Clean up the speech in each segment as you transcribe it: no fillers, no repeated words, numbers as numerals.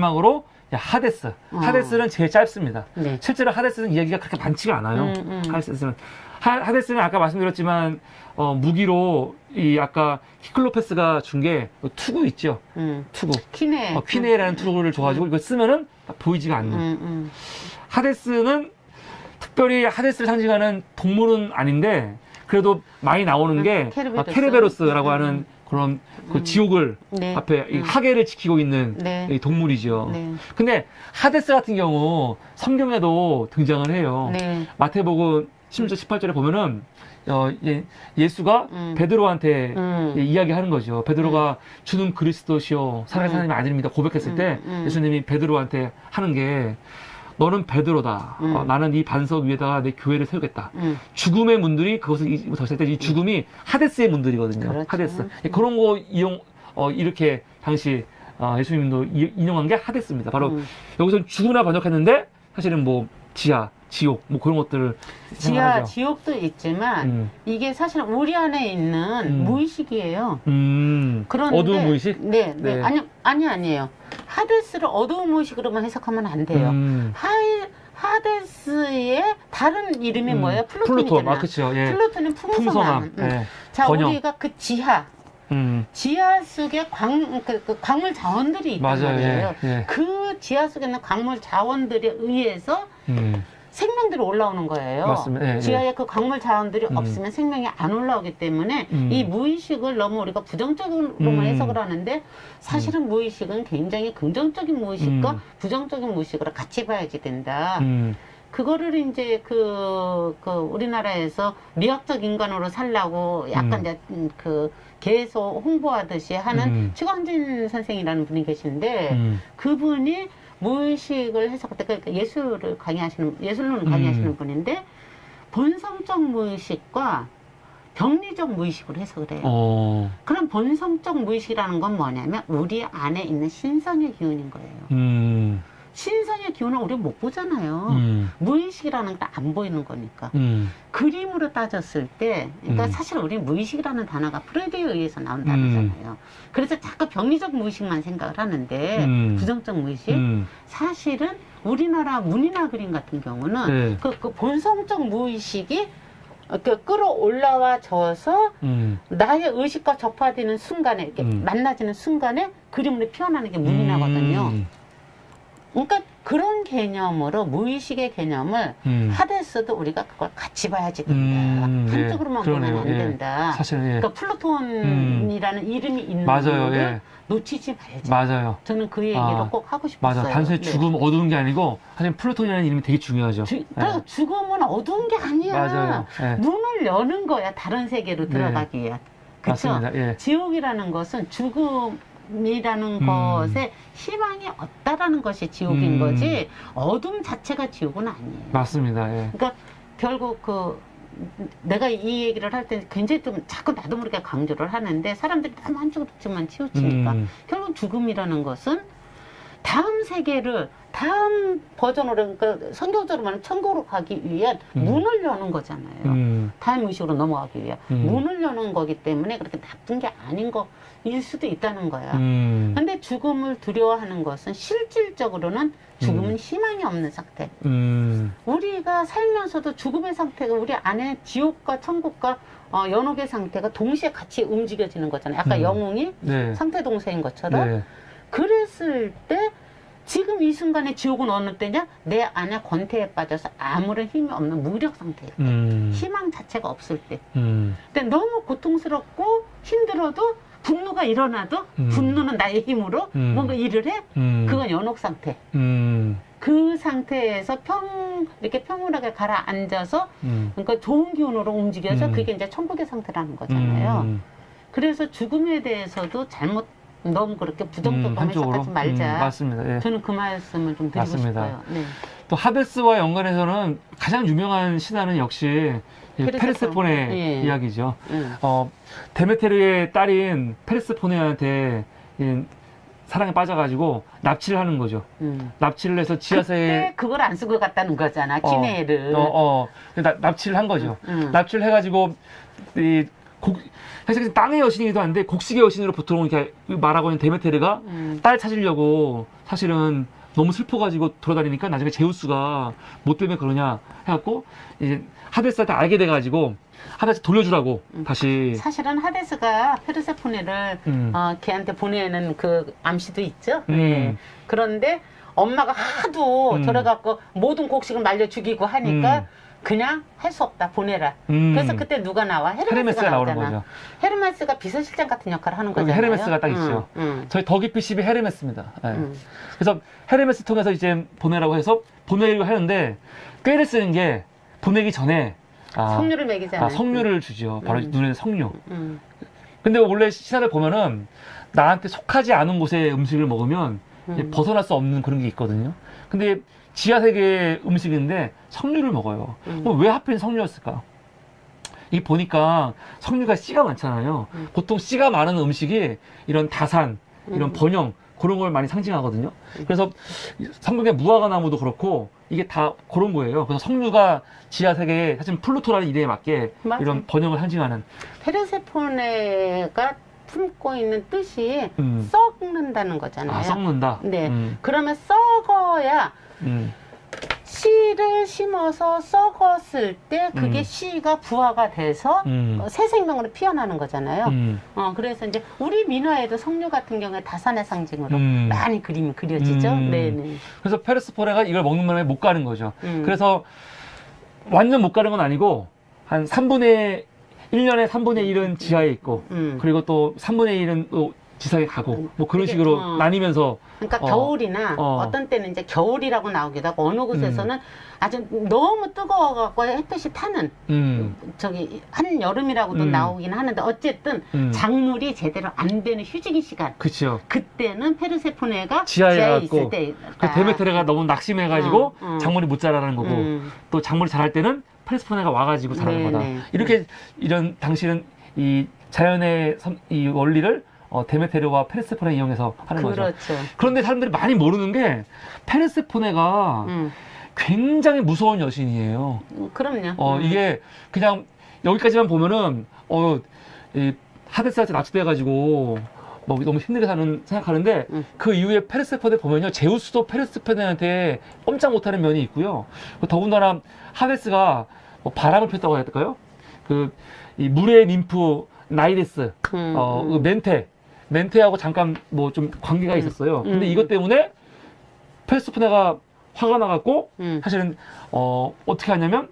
마지막으로 하데스. 하데스는 제일 짧습니다. 네. 실제로 하데스는 이야기가 그렇게 많지가 않아요. 하데스는 아까 말씀드렸지만 무기로 이 아까 히클로페스가 준 게 투구 있죠. 투구. 퀴네라는 투구를 줘가지고 이거 쓰면은 보이지가 않는. 하데스는 특별히 하데스를 상징하는 동물은 아닌데 그래도 많이 나오는 게 케르베로스라고 하는 그런 그 지옥을 네. 앞에 이 하계를 지키고 있는 네. 이 동물이죠. 네. 근데 하데스 같은 경우 성경에도 등장을 해요. 네. 마태복음 16절 18절에 보면은 예수가 베드로한테 이야기하는 거죠. 베드로가 주는 그리스도시요 살아계신 하나님의 아들입니다 고백했을 때 예수님이 베드로한테 하는 게 너는 베드로다. 나는 이 반석 위에다가 내 교회를 세우겠다. 죽음의 문들이 그것을 덮었을 때 이 죽음이 하데스의 문들이거든요. 그렇죠. 하데스. 그런 거 이렇게 당시 예수님도 인용한 게 하데스입니다. 바로 여기서 죽음이라 번역했는데 사실은 뭐 지하, 지옥 뭐 그런 것들을 지하, 지옥도 있지만 이게 사실 우리 안에 있는 무의식이에요. 그런데 어두운 무의식? 네. 아니에요. 하데스를 어두운 무의식으로만 해석하면 안 돼요. 하데스의 다른 이름이 뭐예요? 플루톤이잖아요. 그렇죠. 예. 플루톤은 풍성함. 예. 자, 번영. 우리가 그 지하 속에 광물 자원들이 있단 말이에요. 예. 그 지하 속에 있는 광물 자원들에 의해서 생명들이 올라오는 거예요. 맞습니다. 예, 지하에 그 광물 자원들이 없으면 생명이 안 올라오기 때문에 이 무의식을 너무 우리가 부정적으로만 해석을 하는데 사실은 무의식은 굉장히 긍정적인 무의식과 부정적인 무의식으로 같이 봐야지 된다. 그거를 이제 우리나라에서 미학적 인간으로 살라고 약간 이제 계속 홍보하듯이 하는 최광진 선생이라는 분이 계신데 그분이 무의식을 해석할 때 예술론을 강의하시는 분인데 본성적 무의식과 병리적 무의식으로 해석을 해요. 그럼 본성적 무의식이라는 건 뭐냐면 우리 안에 있는 신성의 기운인 거예요. 신성의 기운을 우리가 못 보잖아요. 무의식이라는 건 안 보이는 거니까. 그림으로 따졌을 때, 그러니까 사실 우리 무의식이라는 단어가 프로이드에 의해서 나온 단어잖아요. 그래서 자꾸 병리적 무의식만 생각을 하는데, 부정적 무의식. 사실은 우리나라 문이나 그림 같은 경우는 그 본성적 무의식이 끌어올라와져서 나의 의식과 접화되는 순간에, 이렇게 만나지는 순간에 그림으로 표현하는 게 문이나거든요. 그러니까 그런 개념으로 무의식의 개념을 하데스도 우리가 그걸 같이 봐야지 된다. 한쪽으로만 보면 안 된다. 사실 그러니까 플루톤이라는 이름이 있는 거를 놓치지 말자. 맞아요. 저는 그 얘기를 꼭 하고 싶었어요. 맞아. 단순히 죽음 어두운 게 아니고 사실 플루톤이라는 이름이 되게 중요하죠. 그러니까 죽음은 어두운 게 아니야. 맞아요. 문을 여는 거야. 다른 세계로 들어가기 위한. 그렇죠? 맞습니다. 지옥이라는 것은 죽음이라는 것에 희망이 없다라는 것이 지옥인 거지 어둠 자체가 지옥은 아니에요. 맞습니다. 그러니까 결국 내가 이 얘기를 할 때 굉장히 좀 자꾸 나도 모르게 강조를 하는데 사람들이 너무 한쪽으로만 치우치니까 결국 죽음이라는 것은 다음 세계를 다음 버전으로 그러니까 성경적으로 말하면 천국으로 가기 위한 문을 여는 거잖아요. 다음 의식으로 넘어가기 위한 문을 여는 거기 때문에 그렇게 나쁜 게 아닌 거일 수도 있다는 거야. 근데 죽음을 두려워하는 것은 실질적으로는 죽음은 희망이 없는 상태. 우리가 살면서도 죽음의 상태가 우리 안에 지옥과 천국과 연옥의 상태가 동시에 같이 움직여지는 거잖아요. 아까 영웅이 상태 동서인 것처럼. 그랬을 때 지금 이 순간에 지옥은 어느 때냐? 내 안에 권태에 빠져서 아무런 힘이 없는 무력 상태일 때. 희망 자체가 없을 때. 근데 너무 고통스럽고 힘들어도 분노가 일어나도 분노는 나의 힘으로 뭔가 일을 해? 그건 연옥 상태. 그 상태에서 이렇게 평온하게 가라앉아서 그러니까 좋은 기운으로 움직여서 그게 이제 천국의 상태라는 거잖아요. 그래서 죽음에 대해서도 너무 그렇게 부정적으로 해석하지 말자. 맞습니다. 저는 그 말씀을 좀 드리고 싶어요. 또 하데스와 연관해서는 가장 유명한 신화는 역시 페르세포네 이야기죠. 데메테르의 딸인 페르세포네한테 사랑에 빠져가지고 납치를 하는 거죠. 납치를 해서 지하세에 그때 그걸 안 쓰고 갔다는 거잖아. 키네를. 납치를 한 거죠. 납치를 해가지고 사실 땅의 여신이기도 한데 곡식의 여신으로 보통 이렇게 말하고 있는 데메테르가 딸 찾으려고 사실은 너무 슬퍼가지고 돌아다니니까 나중에 제우스가 뭐 때문에 그러냐 해갖고 이제 하데스한테 알게 돼가지고 하데스 돌려주라고 다시. 사실은 하데스가 페르세포네를 걔한테 보내는 그 암시도 있죠. 그런데 엄마가 하도 저래갖고 모든 곡식을 말려 죽이고 하니까 그냥 할 수 없다, 보내라. 그래서 그때 누가 나와? 헤르메스가 나오는 나오잖아. 거죠. 헤르메스가 비서실장 같은 역할을 하는 거잖아요. 헤르메스가 딱 있죠. 저희 더 깊이 10이 헤르메스입니다. 네. 그래서 헤르메스 통해서 이제 보내라고 해서 보내려고 하는데 꾀를 쓰는 게 보내기 전에 석류를 먹이잖아요. 석류를 주죠. 바로 눈에 석류. 근데 원래 시사를 보면은 나한테 속하지 않은 곳의 음식을 먹으면 이제 벗어날 수 없는 그런 게 있거든요. 근데 지하 세계의 음식인데 석류를 먹어요. 그럼 왜 하필 석류였을까? 이 보니까 석류가 씨가 많잖아요. 보통 씨가 많은 음식이 이런 다산, 이런 번영 그런 걸 많이 상징하거든요. 그래서 성경의 무화과나무도 그렇고 이게 다 그런 거예요. 그래서 석류가 지하 세계에 사실 플루토라는 이름에 맞게 맞아. 이런 번영을 상징하는. 페르세포네가 품고 있는 뜻이 썩는다는 거잖아요. 썩는다. 네. 그러면 썩어야 씨를 심어서 썩었을 때 그게 씨가 부화가 돼서 새 생명으로 피어나는 거잖아요. 그래서 이제 우리 민화에도 석류 같은 경우에 다산의 상징으로 많이 그림이 그려지죠. 네네. 그래서 페르세포네가 이걸 먹는 바람에 못 가는 거죠. 그래서 완전 못 가는 건 아니고 한 1년에 3분의 1은 지하에 있고 그리고 또 3분의 1은 또 지상에 가고 뭐 그런 식으로 나뉘면서. 그러니까 겨울이나 어떤 때는 이제 겨울이라고 나오기도 하고 어느 곳에서는 아주 너무 뜨거워갖고 햇볕이 타는 저기 한여름이라고도 나오긴 하는데 어쨌든 작물이 제대로 안 되는 휴지기 시간. 그렇죠. 그때는 페르세포네가 지하에 있을 때. 그 데메테르가 너무 낙심해가지고 작물이 못 자라는 거고 또 작물이 자랄 때는 페르세포네가 와가지고 자라는 거다. 이렇게 이런 당시는 이 자연의 이 원리를 데메테르와 페르세포네 이용해서 하는 거죠. 그런데 사람들이 많이 모르는 게 페르세포네가 굉장히 무서운 여신이에요. 그럼요. 이게 그냥 여기까지만 보면은 이 하데스한테 납치돼가지고 뭐 너무 힘들게 생각하는데 그 이후에 페르세포네 보면요 제우스도 페르세포네한테 꼼짝 못하는 면이 있고요. 더군다나 하데스가 뭐 바람을 폈다고 해야 될까요? 이 물의 ним프 나이데스, 그 멘테하고 잠깐 뭐 좀 관계가 있었어요. 근데 이것 때문에 페르세포네가 화가 나갖고 사실은 어떻게 하냐면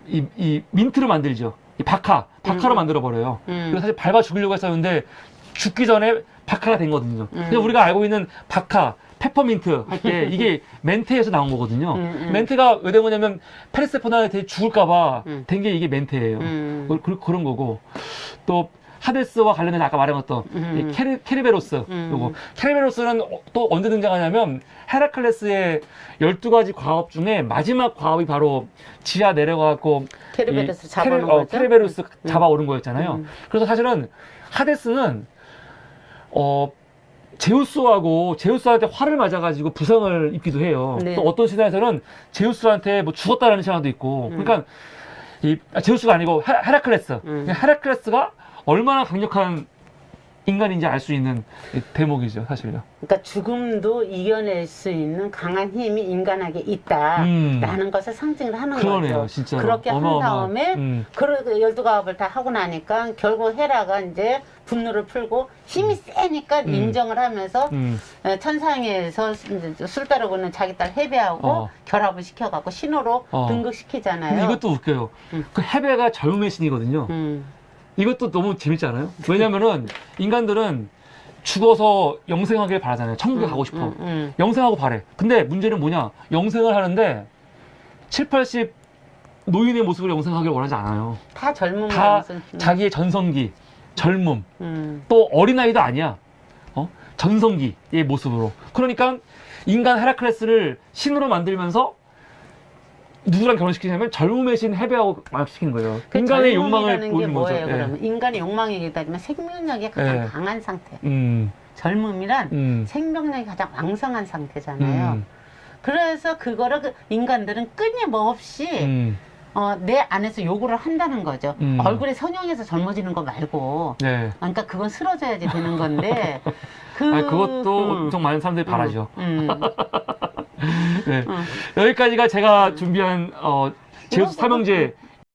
이 민트를 만들죠. 이 박하로 만들어 버려요. 그래서 사실 밟아 죽이려고 했었는데 죽기 전에 박하가 된 거거든요. 그래서 우리가 알고 있는 박하, 페퍼민트 할 때 이게 멘테에서 나온 거거든요. 멘테가 왜 된 거냐면 페르세포네한테 죽을까봐 된 게 이게 멘테예요. 그런 거고 또 하데스와 관련해서 아까 말해봤던 이 케르베로스 요거 케르베로스는 또 언제 등장하냐면 헤라클레스의 12가지 과업 중에 마지막 과업이 바로 지하 내려가고 케르베로스 잡아오는 거죠? 케르베로스 잡아오는 거였잖아요. 그래서 사실은 하데스는 제우스한테 화를 맞아가지고 부상을 입기도 해요. 또 어떤 신화에서는 제우스한테 뭐 죽었다라는 신화도 있고. 그러니까 제우스가 아니고 헤라클레스. 헤라클레스가 얼마나 강력한 인간인지 알 수 있는 대목이죠, 사실요. 그러니까 죽음도 이겨낼 수 있는 강한 힘이 인간에게 있다라는 것을 상징을 하는 거죠. 진짜로. 그렇게 한 다음에 그 12가업을 다 하고 나니까 결국 헤라가 이제 분노를 풀고 힘이 세니까 인정을 하면서 천상에서 술 따르고는 자기 딸 헤베하고 결합을 시켜갖고 신호로 등극시키잖아요. 근데 이것도 웃겨요. 그 헤베가 젊음의 신이거든요. 이것도 너무 재밌지 않아요? 왜냐면은 인간들은 죽어서 영생하길 바라잖아요. 천국에 가고 싶어. 영생하고 바래. 근데 문제는 뭐냐? 영생을 하는데 7, 80 노인의 모습을 영생하길 원하지 않아요. 다 젊은 다 자기의 전성기, 젊음, 또 어린아이도 아니야. 전성기의 모습으로. 그러니까 인간 헤라클레스를 신으로 만들면서 누구랑 결혼시키냐면 젊음의 신 헤베하고 만족시키는 거예요. 그 인간의 욕망을 게 보이는 거죠. 뭐예요, 그러면? 인간의 욕망이기보다는 생명력이 가장 강한 상태. 젊음이란 생명력이 가장 왕성한 상태잖아요. 그래서 그거를 인간들은 끊임없이 내 안에서 요구를 한다는 거죠. 얼굴에 선형해서 젊어지는 거 말고. 네. 그러니까 그건 쓰러져야지 되는 건데. 그것도 엄청 많은 사람들이 바라죠. 네. 여기까지가 제가 준비한 제우스 삼형제